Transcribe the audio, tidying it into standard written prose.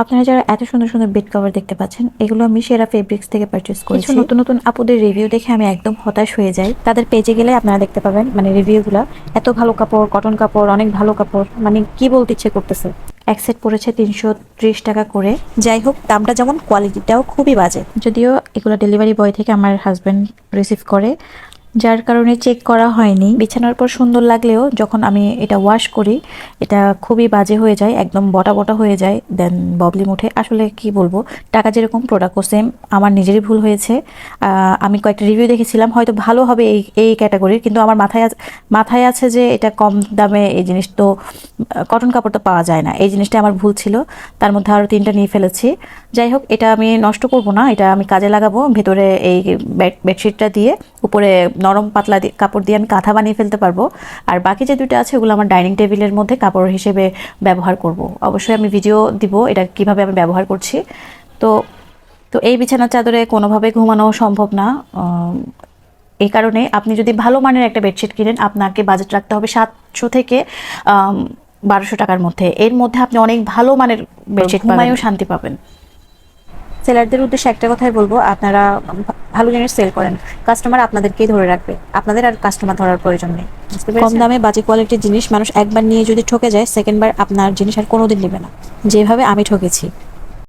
আপনারা যারা এত সুন্দর সুন্দর বেড কভার দেখতে পাচ্ছেন, এগুলো আমি সেরা ফেব্রিক্স থেকে পারচেজ করেছি। কিছু নতুন নতুন আপুদের রিভিউ দেখে আমি একদম হতাশ হয়ে যাই। তাদের পেজে গেলে আপনারা দেখতে পাবেন মানে রিভিউগুলো, এত ভালো কাপড়, কটন কাপড়, অনেক ভালো কাপড়, মানে কি বলতে ইচ্ছে করতেছে। এক সেট পড়েছে 330 টাকা করে। যাই হোক, দামটা যেমন, কোয়ালিটিটাও খুবই বাজে। যদিও এগুলো ডেলিভারি বয় থেকে আমার হাজব্যান্ড রিসিভ করে, যার কারণে চেক করা হয়নি। বিছানার পর সুন্দর লাগলেও যখন আমি এটা ওয়াশ করি, এটা খুবই বাজে হয়ে যায়, একদম বটা বটা হয়ে যায়, দেন ববলিং উঠে। আসলে কি বলবো, টাকা যেরকম প্রোডাক্টও সেম। আমার নিজেরই ভুল হয়েছে। আমি কয়েকটা রিভিউ দেখেছিলাম, হয়তো ভালো হবে এই এই ক্যাটাগরির, কিন্তু আমার মাথায় আছে যে এটা কম দামে এই জিনিস, তো কটন কাপড় তো পাওয়া যায় না, এই জিনিসটা আমার ভুল ছিল। তার মধ্যে আরও 3টা নিয়ে ফেলেছি। যাই হোক, এটা আমি নষ্ট করব না, এটা আমি কাজে লাগাবো। ভেতরে এই বেডশিটটা দিয়ে উপরে নরম পাতলা কাপড় দিয়ে আমি কাঁথা বানিয়ে ফেলতে পারবো। আর বাকি যে 2টা আছে ওগুলো আমার ডাইনিং টেবিলের মধ্যে কাপড় হিসেবে ব্যবহার করব। অবশ্যই আমি ভিডিও দিব এটা কিভাবে আমি ব্যবহার করছি। তো তো এই বিছানার চাদরে কোনোভাবে ঘুমানো সম্ভব না। এই কারণে আপনি যদি ভালো মানের একটা বেডশিট কিনেন, আপনাকে বাজেট রাখতে হবে 700 থেকে 1200 টাকার মধ্যে। এর মধ্যে আপনি অনেক ভালো মানের বেডশিট ঘুমায়ও শান্তি পাবেন। সেলারদের উদ্দেশ্যে একটা কথাই বলবো, আপনারা ভালো জিনিস সেল করেন, কাস্টমার আপনাদেরকেই ধরে রাখবে, আপনাদের আর কাস্টমার ধরার প্রয়োজন নেই। কম দামে বাজে কোয়ালিটির জিনিস মানুষ একবার নিয়ে যদি ঠকে যায়, সেকেন্ড বার আপনার জিনিস আর কোনোদিন নেবে না, যেভাবে আমি ঠকেছি।